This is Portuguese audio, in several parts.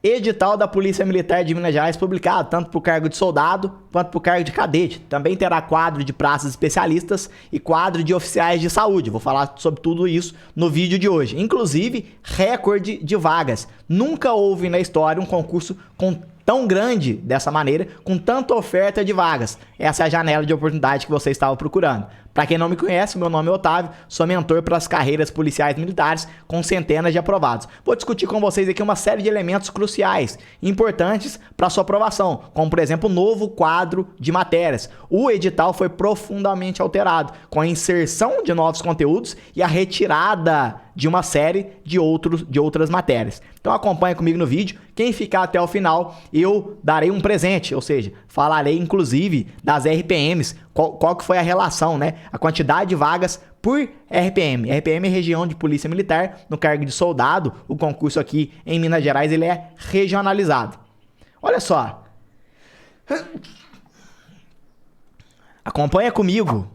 edital da Polícia Militar de Minas Gerais publicado, tanto para o cargo de soldado quanto para o cargo de cadete. Também terá quadro de praças especialistas e quadro de oficiais de saúde. Vou falar sobre tudo isso no vídeo de hoje. Inclusive, recorde de vagas. Nunca houve na história um concurso tão grande dessa maneira, com tanta oferta de vagas. Essa é a janela de oportunidade que você estava procurando. Para quem não me conhece, meu nome é Otávio, sou mentor para as carreiras policiais militares com centenas de aprovados. Vou discutir com vocês aqui uma série de elementos cruciais, importantes para sua aprovação, como por exemplo o novo quadro de matérias. O edital foi profundamente alterado, com a inserção de novos conteúdos e a retirada de uma série de outras matérias. Então acompanha comigo no vídeo. Quem ficar até o final, eu darei um presente, ou seja, falarei inclusive das RPMs, qual que foi a relação, né? A quantidade de vagas por RPM. RPM é região de polícia militar, no cargo de soldado. O concurso aqui em Minas Gerais, ele é regionalizado. Olha só. Acompanha comigo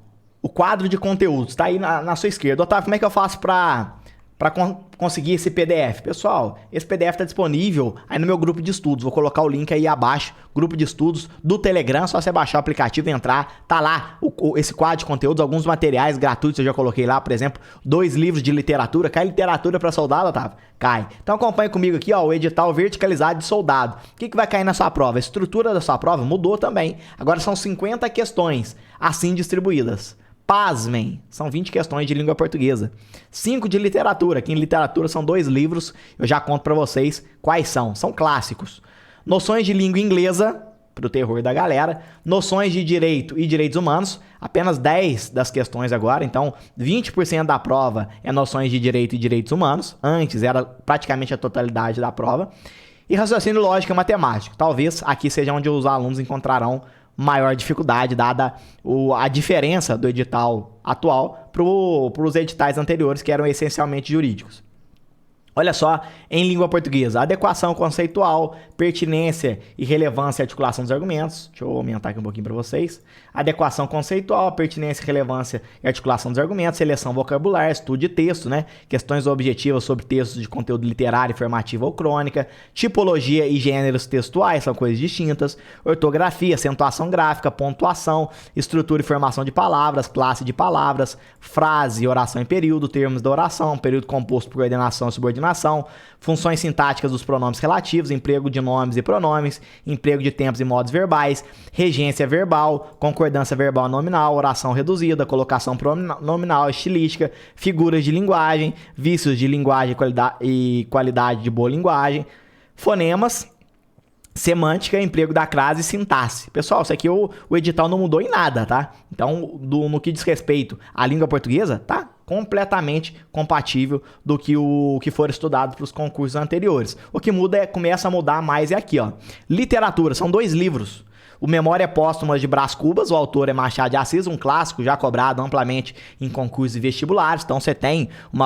o quadro de conteúdos, tá aí na sua esquerda. Otávio, como é que eu faço para conseguir esse PDF? Pessoal, esse PDF está disponível aí no meu grupo de estudos. Vou colocar o link aí abaixo, grupo de estudos do Telegram. Só você baixar o aplicativo e entrar. Tá lá esse quadro de conteúdos, alguns materiais gratuitos eu já coloquei lá. Por exemplo, 2 livros de literatura. Cai literatura para soldado, Otávio? Cai. Então acompanhe comigo aqui, ó, o edital verticalizado de soldado. O que vai cair na sua prova? A estrutura da sua prova mudou também. Agora são 50 questões assim distribuídas. Pasmem, são 20 questões de língua portuguesa. 5 de literatura, que em literatura são 2 livros, eu já conto pra vocês quais são. São clássicos. Noções de língua inglesa, pro terror da galera. Noções de direito e direitos humanos, apenas 10 das questões agora. Então, 20% da prova é noções de direito e direitos humanos. Antes era praticamente a totalidade da prova. E raciocínio lógico e matemático. Talvez aqui seja onde os alunos encontrarão maior dificuldade, dada a diferença do edital atual para os editais anteriores, que eram essencialmente jurídicos. Olha só, em língua portuguesa, adequação conceitual, pertinência e relevância e articulação dos argumentos. Deixa eu aumentar aqui um pouquinho para vocês. Adequação conceitual, pertinência, relevância e articulação dos argumentos, seleção vocabular, estudo de texto, né? Questões objetivas sobre textos de conteúdo literário, informativo ou crônica, tipologia e gêneros textuais, são coisas distintas, ortografia, acentuação gráfica, pontuação, estrutura e formação de palavras, classe de palavras, frase, oração em período, termos da oração, período composto por coordenação e subordinação, funções sintáticas dos pronomes relativos, emprego de nomes e pronomes, emprego de tempos e modos verbais, regência verbal, concordância verbal nominal, oração reduzida, colocação pronominal, estilística, figuras de linguagem, vícios de linguagem e qualidade de boa linguagem, fonemas, semântica, emprego da crase e sintaxe. Pessoal, isso aqui o edital não mudou em nada, tá? Então, no que diz respeito à língua portuguesa, tá completamente compatível do que o que for estudado para os concursos anteriores. O que muda começa a mudar mais aqui, ó. Literatura, são 2 livros. O Memória Póstuma de Brás Cubas, o autor é Machado de Assis, um clássico já cobrado amplamente em concursos e vestibulares. Então você tem um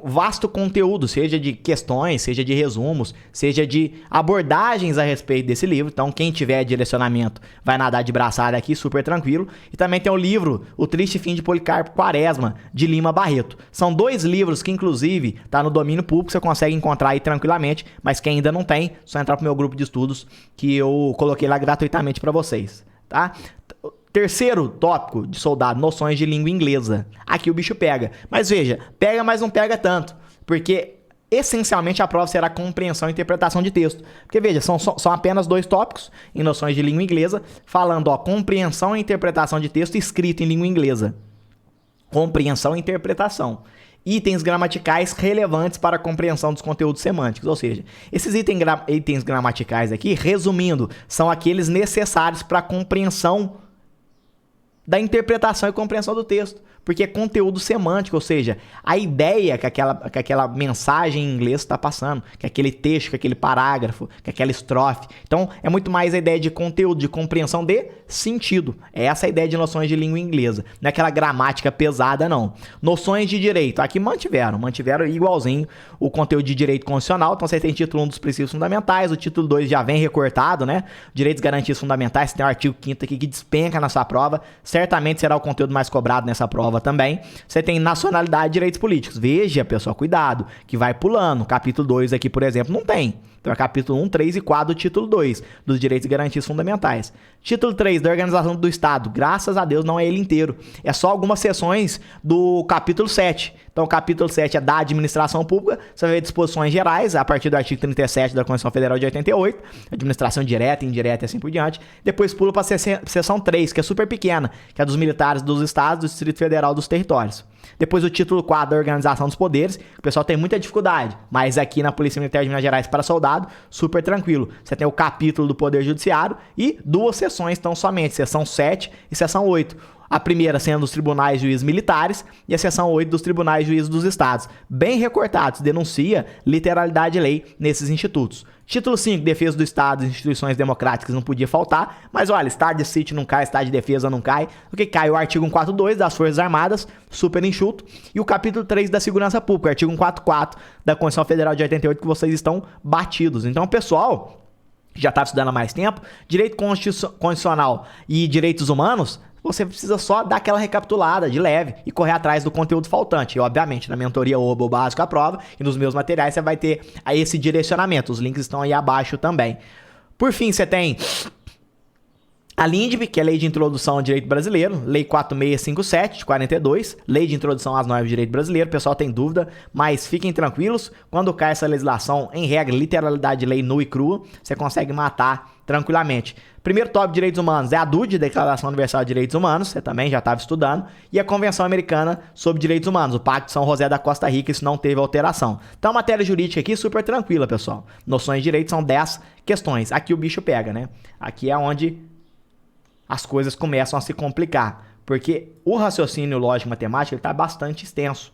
vasto conteúdo, seja de questões, seja de resumos, seja de abordagens a respeito desse livro. Então, quem tiver direcionamento vai nadar de braçada aqui, super tranquilo. E também tem o livro O Triste Fim de Policarpo Quaresma, de Lima Barreto. São 2 livros que, inclusive, tá no domínio público, você consegue encontrar aí tranquilamente, mas quem ainda não tem, só entrar pro meu grupo de estudos, que eu coloquei lá gratuitamente para vocês, tá? Terceiro tópico de soldado, noções de língua inglesa. Aqui o bicho pega. Mas veja, pega, mas não pega tanto. Porque, essencialmente, a prova será compreensão e interpretação de texto. Porque, veja, são apenas 2 tópicos em noções de língua inglesa, falando, ó, compreensão e interpretação de texto escrito em língua inglesa. Compreensão e interpretação. Itens gramaticais relevantes para a compreensão dos conteúdos semânticos. Ou seja, esses itens gramaticais aqui, resumindo, são aqueles necessários para a compreensão da interpretação e compreensão do texto, porque é conteúdo semântico, ou seja, a ideia que aquela mensagem em inglês está passando, que aquele texto, que aquele parágrafo, que aquela estrofe. Então, é muito mais a ideia de conteúdo, de compreensão de sentido. É essa a ideia de noções de língua inglesa. Não é aquela gramática pesada, não. Noções de direito. Aqui mantiveram igualzinho o conteúdo de direito constitucional. Então, você tem título 1 dos princípios fundamentais, o título 2 já vem recortado, né? Direitos e garantias fundamentais, você tem o artigo 5º aqui que despenca na sua prova. Certamente será o conteúdo mais cobrado nessa prova prova também. Você tem nacionalidade e direitos políticos. Veja, pessoal, cuidado, que vai pulando. Capítulo 2 aqui, por exemplo, não tem. Então é capítulo 1, 3 e 4 do título 2, dos direitos e garantias fundamentais. Título 3, da organização do Estado. Graças a Deus não é ele inteiro. É só algumas seções do capítulo 7. Então o capítulo 7 é da administração pública. Você vai ver disposições gerais, a partir do artigo 37 da Constituição Federal de 88. Administração direta, indireta e assim por diante. Depois pula para a seção 3, que é super pequena, que é dos militares dos estados, do Distrito Federal, dos territórios. Depois o título 4 da Organização dos Poderes, o pessoal tem muita dificuldade, mas aqui na Polícia Militar de Minas Gerais para soldado, super tranquilo. Você tem o capítulo do Poder Judiciário e 2 seções tão somente, seção 7 e seção 8. A primeira sendo dos tribunais e juízes militares e a seção 8 dos tribunais e juízes dos estados. Bem recortados, denuncia literalidade de lei nesses institutos. Título 5, defesa do Estado e instituições democráticas não podia faltar, mas olha, Estado de sítio não cai, Estado de defesa não cai. O que cai? O artigo 142 das Forças Armadas, super enxuto, e o capítulo 3 da Segurança Pública, o artigo 144 da Constituição Federal de 88, que vocês estão batidos. Então, pessoal, já estava estudando há mais tempo, direito constitucional e direitos humanos, você precisa só dar aquela recapitulada de leve e correr atrás do conteúdo faltante. E, obviamente, na mentoria Oba, o básico à prova, e nos meus materiais você vai ter aí esse direcionamento. Os links estão aí abaixo também. Por fim, você tem a LINDB, que é a Lei de Introdução ao Direito Brasileiro, Lei 4657, de 42, Lei de Introdução às Normas de Direito Brasileiro. O pessoal tem dúvida, mas fiquem tranquilos. Quando cai essa legislação, em regra, literalidade de lei nua e crua, você consegue matar tranquilamente. Primeiro tópico de direitos humanos é a DUD, Declaração Universal de Direitos Humanos, você também já estava estudando, e a Convenção Americana sobre Direitos Humanos, o Pacto de São José da Costa Rica, isso não teve alteração. Então a matéria jurídica aqui super tranquila, pessoal. Noções de direito são 10 questões. Aqui o bicho pega, né? Aqui é onde as coisas começam a se complicar, porque o raciocínio lógico matemático está bastante extenso.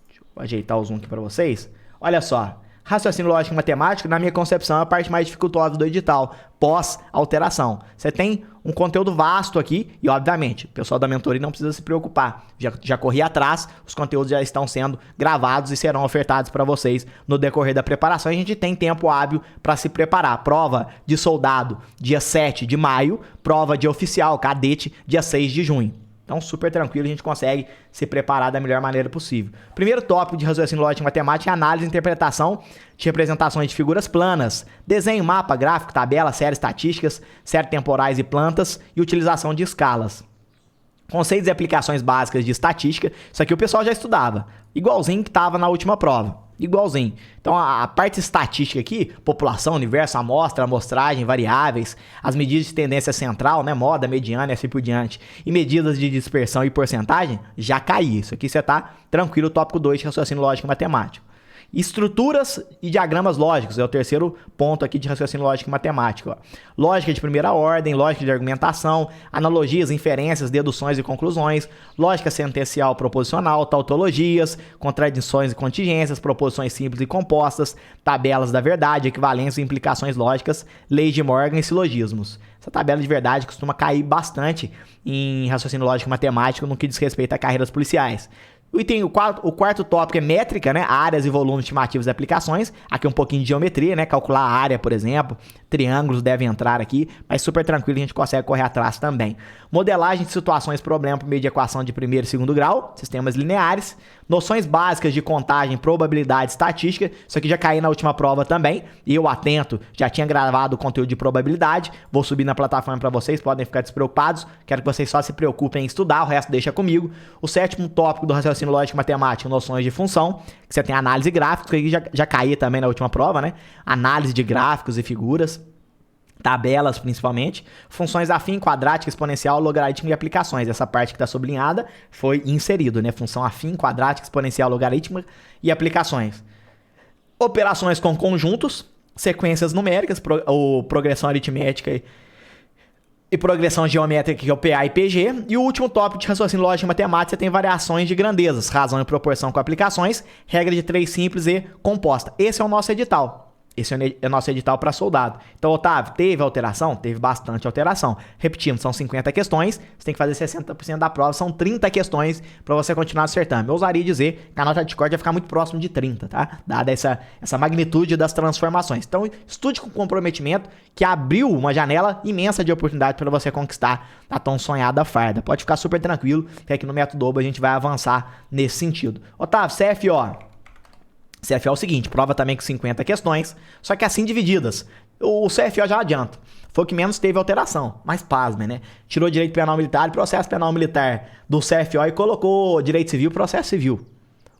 Deixa eu ajeitar o zoom aqui para vocês. Olha só. Raciocínio lógico e matemático, na minha concepção, é a parte mais dificultosa do edital, pós-alteração. Você tem um conteúdo vasto aqui e, obviamente, o pessoal da mentoria não precisa se preocupar. Já corri atrás, os conteúdos já estão sendo gravados e serão ofertados para vocês no decorrer da preparação. A gente tem tempo hábil para se preparar. Prova de soldado, dia 7 de maio. Prova de oficial, cadete, dia 6 de junho. Então, super tranquilo, a gente consegue se preparar da melhor maneira possível. Primeiro tópico de raciocínio lógico e matemática é análise e interpretação de representações de figuras planas, desenho, mapa, gráfico, tabela, séries estatísticas, séries temporais e plantas e utilização de escalas. Conceitos e aplicações básicas de estatística, isso aqui o pessoal já estudava, igualzinho que estava na última prova. Igualzinho. Então, a parte estatística aqui, população, universo, amostra, amostragem, variáveis, as medidas de tendência central, né, moda, mediana e assim por diante, e medidas de dispersão e porcentagem, já caiu. Isso aqui você tá tranquilo, tópico 2 de raciocínio lógico e matemático. Estruturas e diagramas lógicos, é o terceiro ponto aqui de raciocínio lógico e matemático. Ó. Lógica de primeira ordem, lógica de argumentação, analogias, inferências, deduções e conclusões, lógica sentencial proposicional, tautologias, contradições e contingências, proposições simples e compostas, tabelas da verdade, equivalências e implicações lógicas, leis de Morgan e silogismos. Essa tabela de verdade costuma cair bastante em raciocínio lógico e matemático no que diz respeito a carreiras policiais. O quarto tópico é métrica, né? Áreas e volumes estimativos de aplicações. Aqui um pouquinho de geometria, né? Calcular a área, por exemplo. Triângulos devem entrar aqui, mas super tranquilo, a gente consegue correr atrás também. Modelagem de situações, problema por meio de equação de primeiro e segundo grau, sistemas lineares. Noções básicas de contagem, probabilidade, estatística. Isso aqui já caiu na última prova também. E eu, atento, já tinha gravado o conteúdo de probabilidade. Vou subir na plataforma para vocês, podem ficar despreocupados. Quero que vocês só se preocupem em estudar, o resto deixa comigo. O sétimo tópico do raciocínio lógico e matemática, noções de função, que você tem análise gráfica, que já caiu também na última prova, né? Análise de gráficos e figuras. Tabelas, principalmente, funções afim, quadrática, exponencial, logaritmo e aplicações. Essa parte que está sublinhada foi inserido, né? Função afim, quadrática, exponencial, logaritmo e aplicações. Operações com conjuntos, sequências numéricas, progressão aritmética e progressão geométrica, que é o PA e PG. E o último tópico de raciocínio lógico e matemática, você tem variações de grandezas, razão e proporção com aplicações, regra de 3 simples e composta. Esse é o nosso edital. Esse é o nosso edital para soldado. Então, Otávio, teve alteração? Teve bastante alteração. Repetindo, são 50 questões, você tem que fazer 60% da prova, são 30 questões para você continuar acertando. Eu ousaria dizer que a nota de corte vai ficar muito próximo de 30, tá? Dada essa magnitude das transformações. Então, estude com comprometimento, que abriu uma janela imensa de oportunidade para você conquistar a tão sonhada farda. Pode ficar super tranquilo, que aqui no Método Oba a gente vai avançar nesse sentido. Otávio, CFO. CFO é o seguinte, prova também com 50 questões, só que assim divididas. O CFO já adianta, foi o que menos teve alteração, mas pasmem, né? Tirou direito penal militar e processo penal militar do CFO e colocou direito civil e processo civil.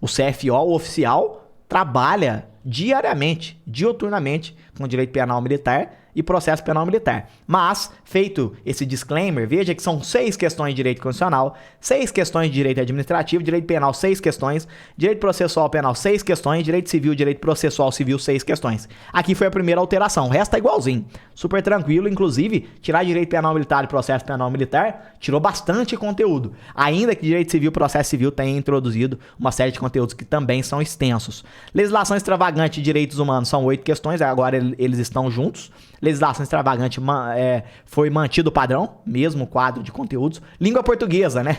O CFO, o oficial, trabalha diariamente, diuturnamente, com direito penal militar e processo penal militar. Mas, feito esse disclaimer, veja que são 6 questões de direito constitucional, 6 questões de direito administrativo, direito penal 6 questões, direito processual penal 6 questões, direito civil, direito processual civil 6 questões. Aqui foi a primeira alteração, o resto é igualzinho. Super tranquilo, inclusive, tirar direito penal militar e processo penal militar tirou bastante conteúdo. Ainda que direito civil e processo civil tenha introduzido uma série de conteúdos que também são extensos. Legislação extravagante e direitos humanos são 8 questões, agora eles estão juntos. Legislação extravagante foi mantido o padrão, mesmo quadro de conteúdos. Língua portuguesa, né?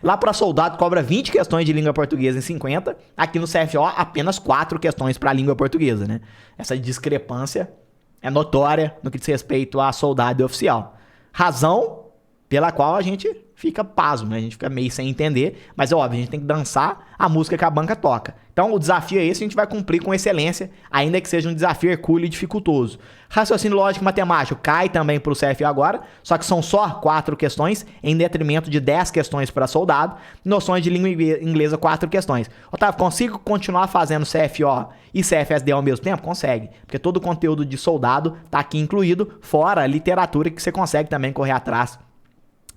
Lá para soldado cobra 20 questões de língua portuguesa em 50. Aqui no CFO, apenas 4 questões para língua portuguesa, né? Essa discrepância é notória no que diz respeito a soldado e oficial. Razão pela qual a gente fica pasmo, né? A gente fica meio sem entender, mas é óbvio, a gente tem que dançar a música que a banca toca. Então o desafio é esse, a gente vai cumprir com excelência, ainda que seja um desafio hercúleo e dificultoso. Raciocínio lógico e matemático cai também para o CFO agora, só que são só 4 questões, em detrimento de 10 questões para soldado. Noções de língua inglesa, 4 questões. Otávio, consigo continuar fazendo CFO e CFSD ao mesmo tempo? Consegue, porque todo o conteúdo de soldado está aqui incluído, fora a literatura que você consegue também correr atrás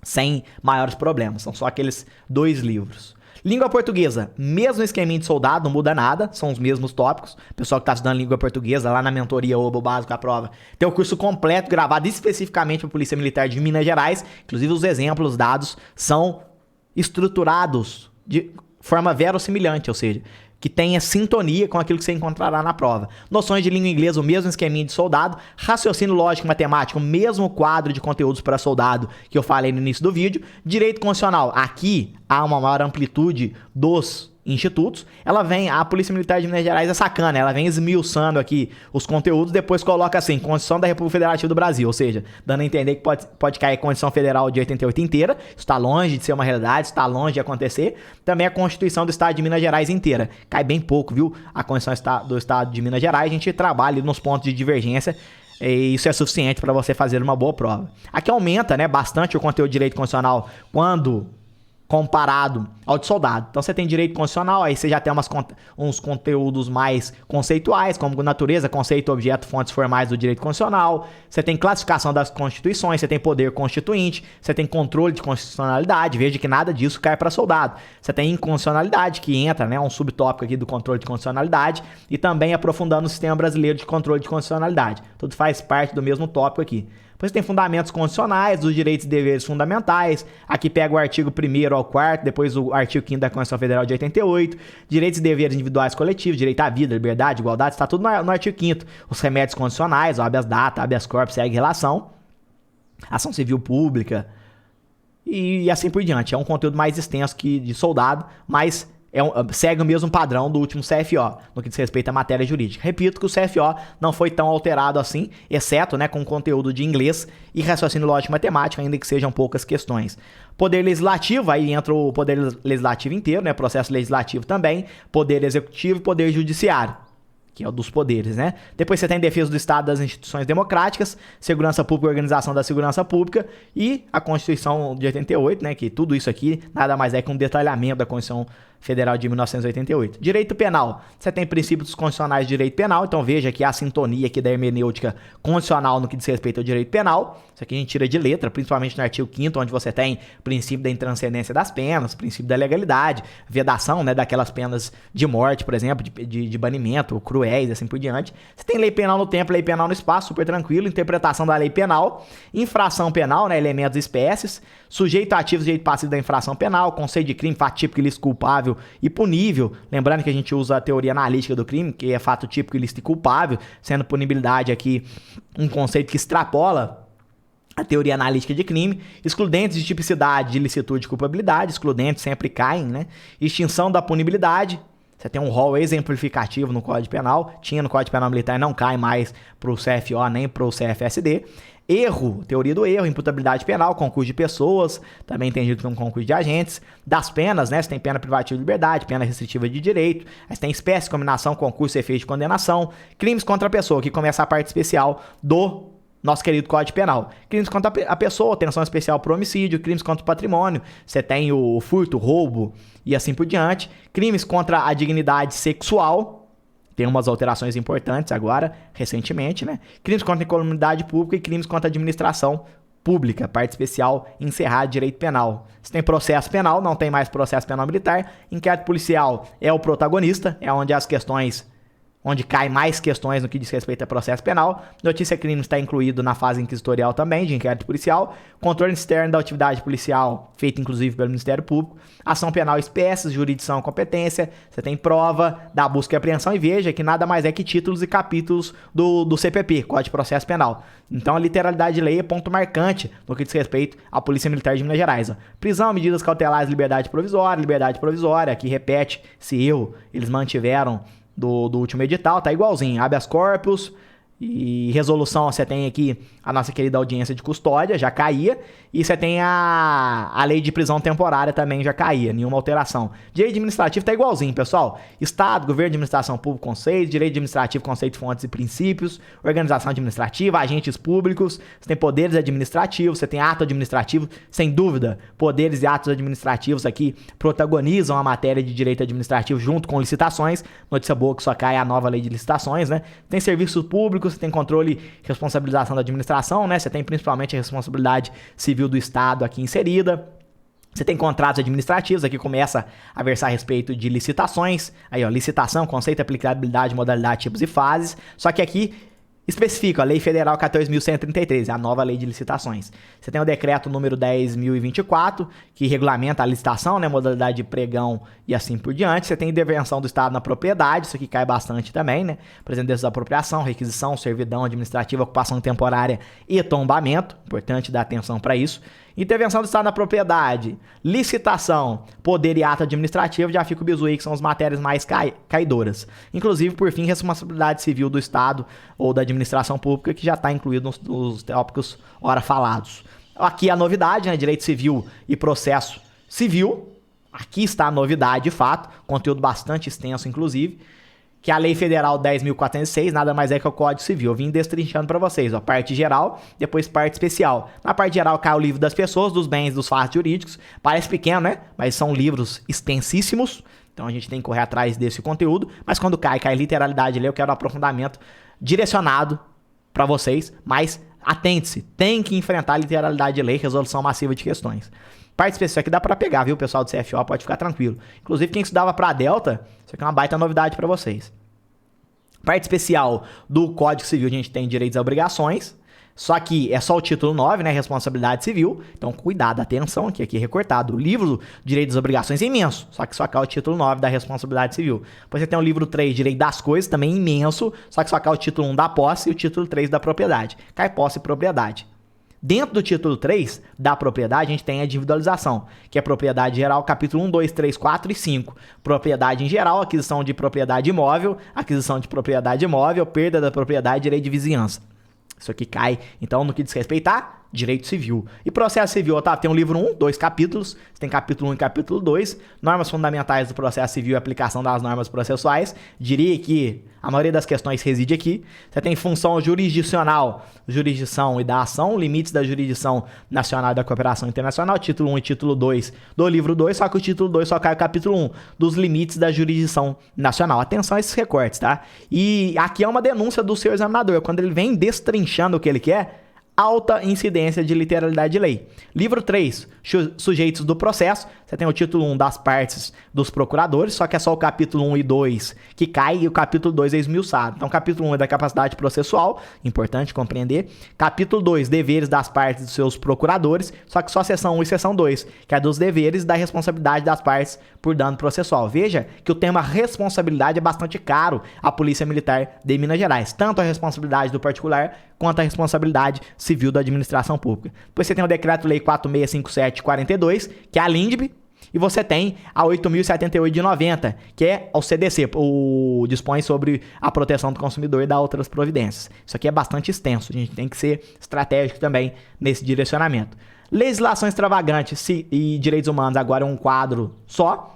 sem maiores problemas. São só aqueles 2 livros. Língua portuguesa, mesmo esqueminha de soldado, não muda nada, são os mesmos tópicos. O pessoal que está estudando língua portuguesa lá na mentoria Oba Básico à Prova tem o curso completo gravado especificamente para a Polícia Militar de Minas Gerais. Inclusive os exemplos dados são estruturados de forma verossimilhante, ou seja, que tenha sintonia com aquilo que você encontrará na prova. Noções de língua inglesa, o mesmo esqueminha de soldado. Raciocínio lógico e matemático, o mesmo quadro de conteúdos para soldado que eu falei no início do vídeo. Direito constitucional, aqui há uma maior amplitude dos institutos. A Polícia Militar de Minas Gerais é sacana, ela vem esmiuçando aqui os conteúdos, depois coloca assim, Constituição da República Federativa do Brasil, ou seja, dando a entender que pode cair a Constituição Federal de 88 inteira, isso está longe de ser uma realidade, está longe de acontecer. Também a Constituição do Estado de Minas Gerais inteira, cai bem pouco, viu? A Constituição do Estado de Minas Gerais, a gente trabalha nos pontos de divergência, e isso é suficiente para você fazer uma boa prova. Aqui aumenta, né, bastante o conteúdo de direito constitucional quando comparado ao de soldado. Então você tem direito constitucional, aí você já tem uns conteúdos mais conceituais, como natureza, conceito, objeto, fontes formais do direito constitucional. Você tem classificação das constituições, você tem poder constituinte, você tem controle de constitucionalidade. Veja que nada disso cai para soldado. Você tem inconstitucionalidade, que entra, né, um subtópico aqui do controle de constitucionalidade, e também aprofundando o sistema brasileiro de controle de constitucionalidade. Tudo faz parte do mesmo tópico aqui. Depois tem fundamentos constitucionais, dos direitos e deveres fundamentais. Aqui pega o artigo 1º ao 4º, depois o artigo 5º da Constituição Federal de 88. Direitos e deveres individuais coletivos, direito à vida, liberdade, igualdade, está tudo no artigo 5º. Os remédios constitucionais, o habeas data, habeas corpus, segue relação. Ação civil pública e assim por diante. É um conteúdo mais extenso que de soldado, mas segue o mesmo padrão do último CFO, no que diz respeito à matéria jurídica. Repito que o CFO não foi tão alterado assim, exceto, né, com conteúdo de inglês e raciocínio lógico e matemática, ainda que sejam poucas questões. Poder legislativo, aí entra o poder legislativo inteiro, né, processo legislativo também, poder executivo e poder judiciário, que é o dos poderes, né? Depois você tem defesa do Estado das instituições democráticas, segurança pública e organização da segurança pública e a Constituição de 88, né? Que tudo isso aqui nada mais é que um detalhamento da Constituição Federal de 1988. Direito penal. Você tem princípios constitucionais de direito penal, então veja que há sintonia aqui da hermenêutica constitucional no que diz respeito ao direito penal. Isso aqui a gente tira de letra, principalmente no artigo 5º, onde você tem princípio da intranscendência das penas, princípio da legalidade, vedação, né, daquelas penas de morte, por exemplo, de banimento, cruéis, assim por diante. Você tem lei penal no tempo, lei penal no espaço, super tranquilo, interpretação da lei penal, infração penal, né, elementos e espécies, sujeito ativo, sujeito passivo da infração penal, conceito de crime, fato típico, ilícito culpável, justificável e punível. Lembrando que a gente usa a teoria analítica do crime, que é fato típico, ilícito e culpável, sendo punibilidade aqui um conceito que extrapola a teoria analítica de crime. Excludentes de tipicidade, de ilicitude e culpabilidade. Excludentes sempre caem, né? Extinção da punibilidade. Você tem um rol exemplificativo no Código Penal. Tinha no Código Penal Militar, não cai mais para o CFO nem para o CFSD. Erro, teoria do erro, imputabilidade penal, concurso de pessoas, também entendido como concurso de agentes. Das penas, né? Você tem pena privativa de liberdade, pena restritiva de direito. Aí você tem espécie, combinação, concurso e efeito de condenação. Crimes contra a pessoa, que começa a parte especial do nosso querido Código Penal. Crimes contra a pessoa, atenção especial por homicídio, crimes contra o patrimônio, você tem o furto, roubo e assim por diante. Crimes contra a dignidade sexual, tem umas alterações importantes agora, recentemente, né? Crimes contra a incolumidade pública e crimes contra a administração pública, parte especial, encerrado direito penal. Você tem processo penal, não tem mais processo penal militar. Inquérito policial é o protagonista, é onde as questões... onde cai mais questões no que diz respeito a processo penal. Notícia crime está incluído na fase inquisitorial também, de inquérito policial. Controle externo da atividade policial, feito inclusive pelo Ministério Público. Ação penal, espécies, jurisdição, competência. Você tem prova da busca e apreensão. E veja que nada mais é que títulos e capítulos do CPP, Código de Processo Penal. Então a literalidade de lei é ponto marcante no que diz respeito à Polícia Militar de Minas Gerais. Ó. Prisão, medidas cautelares, liberdade provisória. Aqui repete se eles mantiveram do último edital, tá igualzinho, habeas corpus e resolução, você tem aqui a nossa querida audiência de custódia, já caía, e você tem a lei de prisão temporária também já caía, nenhuma alteração. Direito administrativo tá igualzinho, pessoal. Estado, governo, administração pública, conceito, direito administrativo, conceito, fontes e princípios, organização administrativa, agentes públicos, você tem poderes administrativos, você tem ato administrativo, sem dúvida, poderes e atos administrativos aqui protagonizam a matéria de direito administrativo junto com licitações. Notícia boa que só cai a nova lei de licitações, né? Tem serviços públicos, você tem controle e responsabilização da administração, né? Você tem principalmente a responsabilidade civil do Estado aqui inserida. Você tem contratos administrativos, aqui começa a versar a respeito de licitações. Aí, ó, licitação, conceito, aplicabilidade, modalidade, tipos e fases. Só que aqui especifica a Lei Federal 14.133, a nova lei de licitações. Você tem o decreto número 10.024, que regulamenta a licitação, né, modalidade de pregão e assim por diante. Você tem intervenção do Estado na propriedade, isso aqui cai bastante também, né? Presente da apropriação, requisição, servidão administrativa, ocupação temporária e tombamento. Importante dar atenção para isso. Intervenção do Estado na propriedade, licitação, poder e ato administrativo, já fica o bizu aí, que são as matérias mais caidoras. Inclusive, por fim, responsabilidade civil do Estado ou da administração pública, que já está incluído nos tópicos ora falados. Aqui a novidade, né? Direito civil e processo civil. Aqui está a novidade, de fato, conteúdo bastante extenso, inclusive, que é a Lei Federal 10.406, nada mais é que o Código Civil. Eu vim destrinchando para vocês, ó, parte geral, depois parte especial. Na parte geral cai o livro das pessoas, dos bens, dos fatos jurídicos. Parece pequeno, né? Mas são livros extensíssimos, então a gente tem que correr atrás desse conteúdo. Mas quando cai literalidade ali, eu quero um aprofundamento direcionado para vocês, mas atente-se, tem que enfrentar a literalidade de lei, resolução massiva de questões. Parte especial aqui dá para pegar, viu? O pessoal do CFO pode ficar tranquilo. Inclusive, quem estudava para a Delta, isso aqui é uma baita novidade para vocês. Parte especial do Código Civil, a gente tem direitos e obrigações. Só que é só o título 9, né? Responsabilidade civil. Então, cuidado, atenção, aqui é recortado. O livro Direitos e Obrigações é imenso. Só que só cai o título 9 da responsabilidade civil. Depois você tem o livro 3, Direito das Coisas, também imenso. Só que só cai o título 1 da posse e o título 3 da propriedade. Cai posse e propriedade. Dentro do título 3 da propriedade, a gente tem a individualização, que é propriedade geral, capítulo 1, 2, 3, 4 e 5. Propriedade em geral, aquisição de propriedade imóvel, perda da propriedade, direito de vizinhança. Isso aqui cai, então, no que diz respeito a direito civil. E processo civil, tá? Tem um livro 1, 2 capítulos. Você tem capítulo 1 e capítulo 2. Normas fundamentais do processo civil e aplicação das normas processuais. Diria que a maioria das questões reside aqui. Você tem função jurisdicional, jurisdição e da ação, limites da jurisdição nacional e da cooperação internacional, título 1 e título 2 do livro 2, só que o título 2 só cai o capítulo 1, dos limites da jurisdição nacional. Atenção a esses recortes, tá? E aqui é uma denúncia do seu examinador. Quando ele vem destrinchando o que ele quer, alta incidência de literalidade de lei. Livro 3, sujeitos do processo. Você tem o título 1 das partes dos procuradores, só que é só o capítulo 1 e 2 que cai e o capítulo 2 é esmiuçado. Então, capítulo 1 é da capacidade processual, importante compreender. Capítulo 2, deveres das partes dos seus procuradores, só que só seção 1 e seção 2, que é dos deveres e da responsabilidade das partes por dano processual. Veja que o tema responsabilidade é bastante caro à Polícia Militar de Minas Gerais, tanto a responsabilidade do particular quanto a responsabilidade civil da administração pública. Depois você tem o Decreto-Lei 4657/42, que é a LINDB, e você tem a 8.078 de 90, que é o CDC, o dispõe sobre a proteção do consumidor e dá outras providências. Isso aqui é bastante extenso, a gente tem que ser estratégico também nesse direcionamento. Legislação extravagante e direitos humanos agora é um quadro só.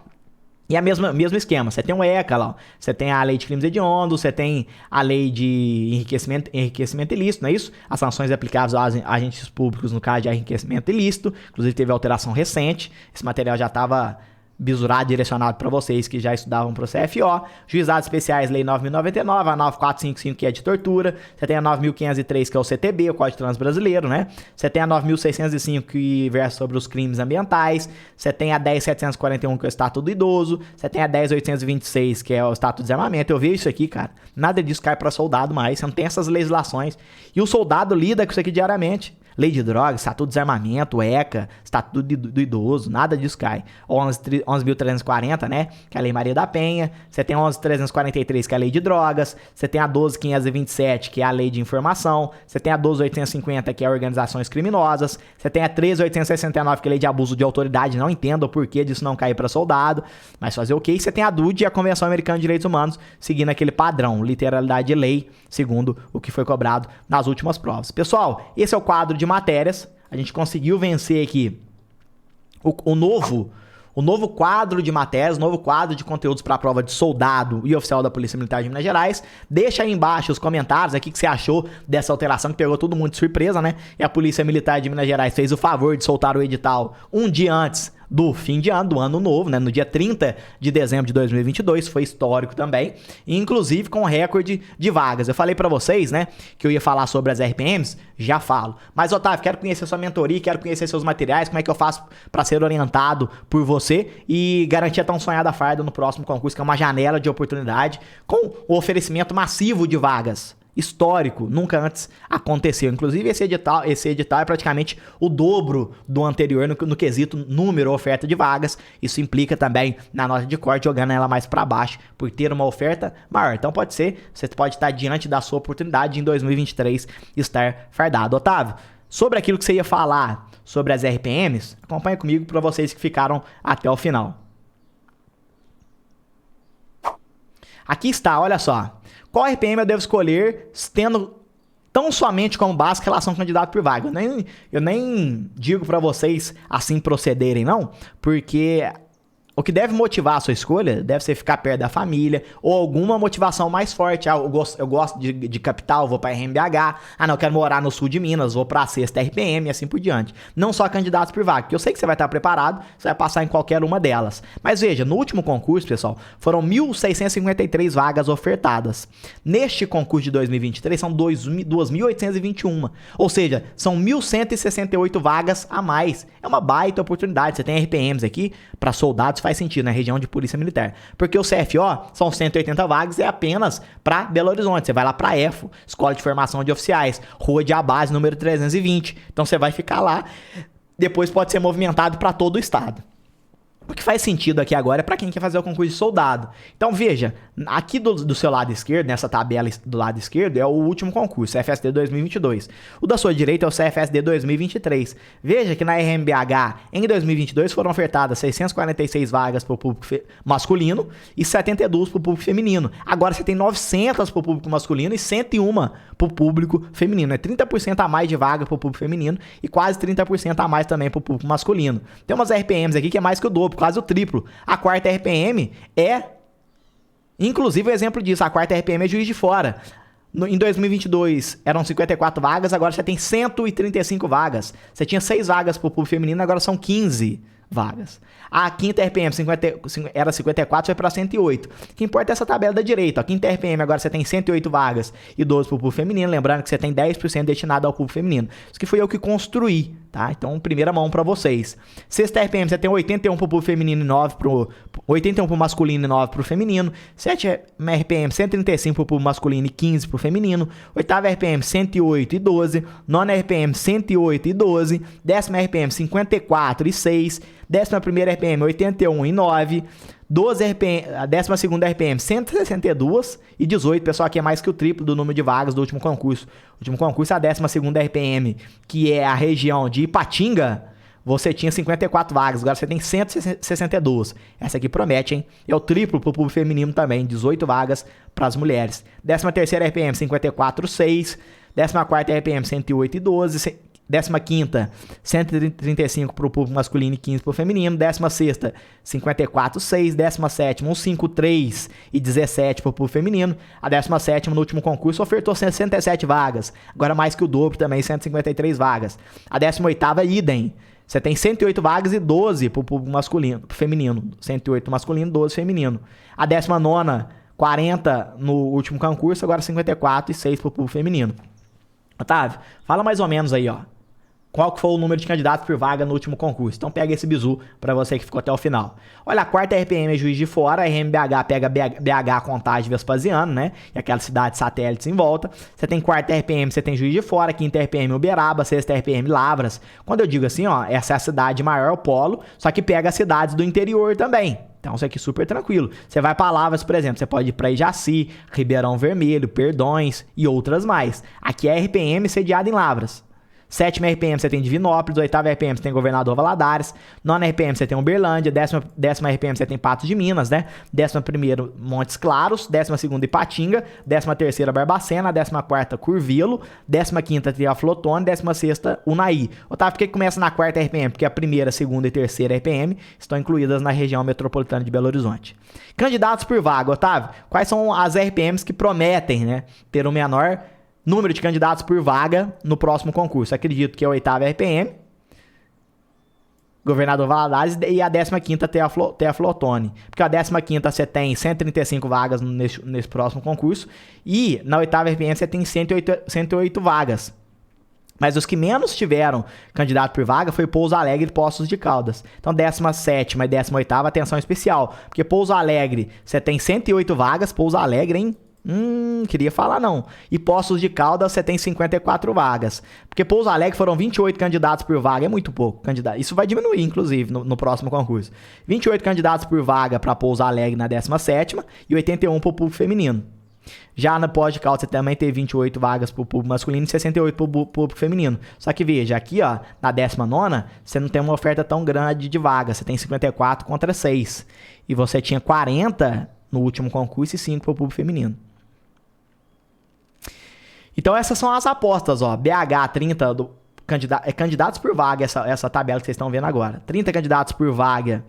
E é o mesmo esquema, você tem o ECA lá, você tem a lei de crimes hediondos, você tem a lei de enriquecimento ilícito, não é isso? As sanções aplicáveis aos agentes públicos no caso de enriquecimento ilícito, inclusive teve alteração recente, esse material já estava bisurado, direcionado para vocês que já estudavam para o CFO. Juizados especiais, lei 9.099, a 9.455, que é de tortura. Você tem a 9.503, que é o CTB, o Código de Trânsito Brasileiro, né? Você tem a 9.605, que versa sobre os crimes ambientais. Você tem a 10.741, que é o Estatuto do Idoso. Você tem a 10.826, que é o Estatuto do Desarmamento. Eu vejo isso aqui, cara. Nada disso cai para soldado mais. Você não tem essas legislações. E o soldado lida com isso aqui diariamente. Lei de drogas, Estatuto de Desarmamento, ECA, Estatuto do Idoso, nada disso cai. 11.340, né, que é a Lei Maria da Penha. Você tem a 11.343, que é a Lei de Drogas. Você tem a 12.527, que é a Lei de Informação. Você tem a 12.850, que é Organizações Criminosas. Você tem a 13.869, que é a Lei de Abuso de Autoridade. Não entendo o porquê disso não cair para soldado, mas fazer o quê? Você tem a DUD e a Convenção Americana de Direitos Humanos, seguindo aquele padrão, literalidade de lei, segundo o que foi cobrado nas últimas provas. Pessoal, esse é o quadro de matérias. A gente conseguiu vencer aqui o novo quadro de matérias, o novo quadro de conteúdos para a prova de soldado e oficial da Polícia Militar de Minas Gerais. Deixa aí embaixo os comentários aqui que você achou dessa alteração que pegou todo mundo de surpresa, né? E a Polícia Militar de Minas Gerais fez o favor de soltar o edital um dia antes do fim de ano, do ano novo, né? No dia 30 de dezembro de 2022, foi histórico também, inclusive com recorde de vagas. Eu falei pra vocês, né, que eu ia falar sobre as RPMs, já falo. Mas, Otávio, quero conhecer sua mentoria, quero conhecer seus materiais, como é que eu faço pra ser orientado por você e garantir a tão sonhada farda no próximo concurso, que é uma janela de oportunidade com o oferecimento massivo de vagas. Histórico, nunca antes aconteceu. Inclusive, esse edital é praticamente o dobro do anterior no quesito número, oferta de vagas. Isso implica também na nota de corte, jogando ela mais para baixo, por ter uma oferta maior. Então, pode ser, você pode estar diante da sua oportunidade de, em 2023, estar fardado. Otávio, sobre aquilo que você ia falar sobre as RPMs, acompanha comigo para vocês que ficaram até o final. Aqui está, olha só. Qual RPM eu devo escolher tendo tão somente como base relação candidato por vaga? Eu nem digo para vocês assim procederem, não, porque o que deve motivar a sua escolha deve ser ficar perto da família ou alguma motivação mais forte. Ah, eu gosto de capital, vou para RMBH. Ah, não, eu quero morar no sul de Minas, vou para a sexta RPM e assim por diante. Não só candidatos por vaga, porque eu sei que você vai estar preparado, você vai passar em qualquer uma delas. Mas veja, no último concurso, pessoal, foram 1.653 vagas ofertadas. Neste concurso de 2023 são 2.821, ou seja, são 1.168 vagas a mais. É uma baita oportunidade. Você tem RPMs aqui para soldados, faz sentido na região de Polícia Militar. Porque o CFO são 180 vagas e é apenas para Belo Horizonte. Você vai lá para EFO, Escola de Formação de Oficiais, Rua de Abás, número 320. Então você vai ficar lá, depois pode ser movimentado para todo o estado. O que faz sentido aqui agora é para quem quer fazer o concurso de soldado. Então veja, aqui do seu lado esquerdo, nessa tabela do lado esquerdo, é o último concurso, CFSD 2022. O da sua direita é o CFSD 2023. Veja que na RMBH, em 2022, foram ofertadas 646 vagas para o público masculino e 72 para o público feminino. Agora você tem 900 para o público masculino e 101 para o público feminino. É 30% a mais de vaga para o público feminino e quase 30% a mais também para o público masculino. Tem umas RPMs aqui que é mais que o dobro, quase o triplo. A quarta RPM é, inclusive, o exemplo disso. A quarta RPM é Juiz de Fora. Em 2022 eram 54 vagas, agora você tem 135 vagas. Você tinha 6 vagas para o público feminino, agora são 15 vagas. A quinta RPM era 54, foi para 108. O que importa é essa tabela da direita. A quinta RPM agora você tem 108 vagas e 12 para o público feminino. Lembrando que você tem 10% destinado ao público feminino. Isso que foi eu que construí, tá? Então, primeira mão para vocês. Sexta RPM você tem 81 para o público feminino e 9 para o 81 para o masculino e 9 para o feminino. 7 RPM 135 para o público masculino e 15 para o feminino. Oitava RPM 108 e 12. Nona RPM 108 e 12. Décima RPM 54 e 6. 11ª RPM 81 e 9, 12 RPM, a 12ª RPM 162 e 18, pessoal, aqui é mais que o triplo do número de vagas do último concurso. O último concurso, a 12ª RPM, que é a região de Ipatinga, você tinha 54 vagas, agora você tem 162. Essa aqui promete, hein? É o triplo pro público feminino também, 18 vagas para as mulheres. 13ª RPM 54 e 6, 14ª RPM 108 e 12, 15ª, 135 para o público masculino e 15 para o feminino. 16ª, 54, 6. 17ª, 153 e 17 para o público feminino. A 17ª, no último concurso, ofertou 67 vagas. Agora mais que o dobro também, 153 vagas. A 18ª, idem. Você tem 108 vagas e 12 para o público masculino, pro feminino. 108 masculino, 12 feminino. A 19ª, 40 no último concurso, agora 54 e 6 para o público feminino. Otávio, fala mais ou menos aí, ó. Qual que foi o número de candidatos por vaga no último concurso? Então pega esse bizu para você que ficou até o final. Olha, a quarta RPM é Juiz de Fora, a RMBH pega BH, Contagem, Vespasiano, né? E aquelas cidades satélites em volta. Você tem quarta RPM, você tem Juiz de Fora, quinta RPM Uberaba, sexta RPM Lavras. Quando eu digo assim, ó, essa é a cidade maior, o polo, só que pega as cidades do interior também. Então isso aqui é super tranquilo. Você vai para Lavras, por exemplo, você pode ir para Ijaci, Ribeirão Vermelho, Perdões e outras mais. Aqui é a RPM sediada em Lavras. 7ª RPM você tem Divinópolis, 8ª RPM você tem Governador Valadares, 9ª RPM você tem Uberlândia, 10ª RPM você tem Patos de Minas, né? 11ª Montes Claros, 12ª Ipatinga, 13ª Barbacena, 14ª Curvelo, 15ª Teoflotone, 16ª Unai. Otávio, por que começa na quarta RPM? Porque a primeira, segunda e terceira RPM estão incluídas na região metropolitana de Belo Horizonte. Candidatos por vaga, Otávio, quais são as RPMs que prometem, né, ter o menor número de candidatos por vaga no próximo concurso? Acredito que é a 8ª RPM, Governador Valadares, e a 15ª Teoflotone. Porque a 15ª você tem 135 vagas nesse próximo concurso, e na 8ª RPM você tem 108 vagas. Mas os que menos tiveram candidato por vaga foi Pouso Alegre e Poços de Caldas. Então 17ª e 18ª, atenção especial, porque Pouso Alegre você tem 108 vagas, Pouso Alegre, hein? Queria falar não. E Poços de Caldas você tem 54 vagas. Porque Pouso Alegre foram 28 candidatos por vaga, é muito pouco candidato. Isso vai diminuir, inclusive, no próximo concurso. 28 candidatos por vaga para Pouso Alegre na 17ª e 81 para o público feminino. Já na Poços de Caldas você também teve 28 vagas para o público masculino e 68 para o público feminino. Só que veja, aqui ó, na 19ª você não tem uma oferta tão grande de vagas. Você tem 54 contra 6. E você tinha 40 no último concurso e 5 para o público feminino. Então essas são as apostas, ó. BH 30 candidatos por vaga, essa tabela que vocês estão vendo agora. 30 candidatos por vaga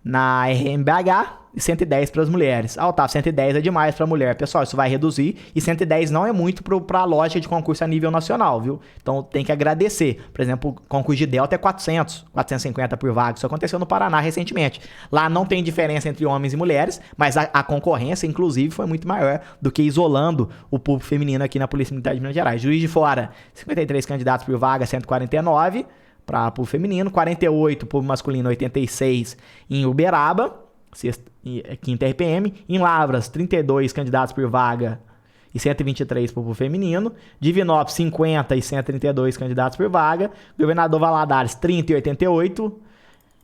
na RMBH e 110 para as mulheres. Ah, Otávio, 110 é demais para mulher. Pessoal, isso vai reduzir e 110 não é muito para a lógica de concurso a nível nacional, viu? Então tem que agradecer. Por exemplo, o concurso de Delta é 400, 450 por vaga. Isso aconteceu no Paraná recentemente. Lá não tem diferença entre homens e mulheres, mas a concorrência, inclusive, foi muito maior do que isolando o público feminino aqui na Polícia Militar de Minas Gerais. Juiz de Fora, 53 candidatos por vaga, 149 para o feminino, 48 para o masculino, 86 em Uberaba, quinta RPM. Em Lavras, 32 candidatos por vaga e 123 para o feminino. Divinópolis, 50 e 132 candidatos por vaga. Governador Valadares, 30 e 88.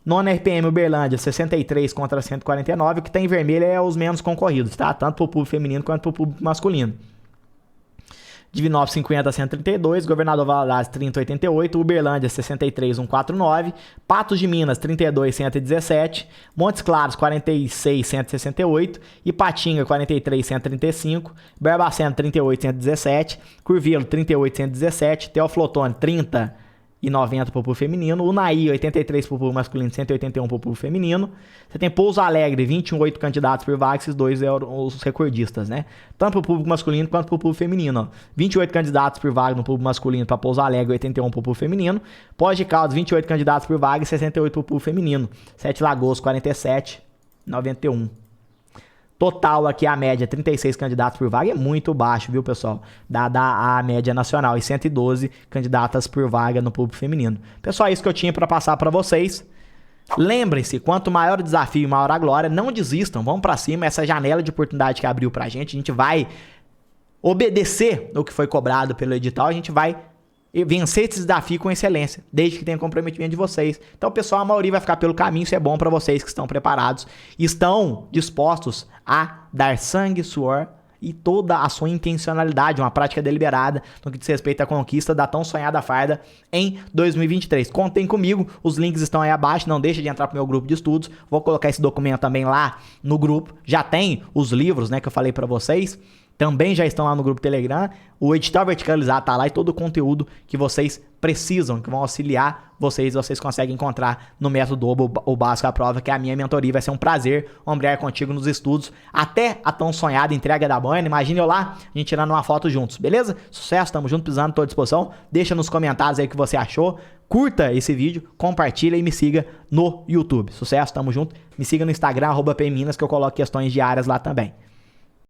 Nona RPM Uberlândia, 63 contra 149. O que tem em vermelho é os menos concorridos, tá? Tanto para o público feminino quanto para o público masculino. Divinópolis 50 a 132, Governador Valadares 30 a 88, Uberlândia 63 149, Patos de Minas 32 117, Montes Claros 46 168, Ipatinga 43 135, Barbacena 38 117, Curvelo 38 117, Teoflotone 30 pro público feminino. Unaí, 83 pro público masculino, 181 pro público feminino. Você tem Pouso Alegre, 28 candidatos por vaga, esses dois eram os recordistas, né? Tanto pro público masculino quanto pro público feminino, ó. 28 candidatos por vaga no público masculino para Pouso Alegre, 81 pro público feminino. Foz de Caldas, 28 candidatos por vaga e 68 pro público feminino. 7 Lagoas, 47, 91. Total aqui a média, 36 candidatos por vaga, é muito baixo, viu, pessoal? Dada a média nacional, e 112 candidatas por vaga no público feminino. Pessoal, é isso que eu tinha para passar para vocês. Lembrem-se, quanto maior o desafio, maior a glória, não desistam, vamos para cima, essa janela de oportunidade que abriu pra gente, a gente vai obedecer o que foi cobrado pelo edital, a gente vai vencer esse desafio com excelência, desde que tenha comprometimento de vocês. Então, pessoal, a maioria vai ficar pelo caminho, isso é bom para vocês que estão preparados, estão dispostos a dar sangue, suor e toda a sua intencionalidade, uma prática deliberada no que diz respeito à conquista da tão sonhada farda em 2023. Contem comigo, os links estão aí abaixo, não deixe de entrar pro meu grupo de estudos, vou colocar esse documento também lá no grupo, já tem os livros, né, que eu falei para vocês, também já estão lá no grupo Telegram, o edital verticalizado tá lá e todo o conteúdo que vocês precisam, que vão auxiliar vocês conseguem encontrar no método o básico à prova, que é a minha mentoria. Vai ser um prazer ombrear contigo nos estudos, até a tão sonhada entrega da banha. Imagine eu lá, a gente tirando uma foto juntos, beleza? Sucesso, tamo junto, pisando, tô à disposição. Deixa nos comentários aí o que você achou, curta esse vídeo, compartilha e me siga no YouTube. Sucesso, tamo junto. Me siga no Instagram, @pminas, que eu coloco questões diárias lá também.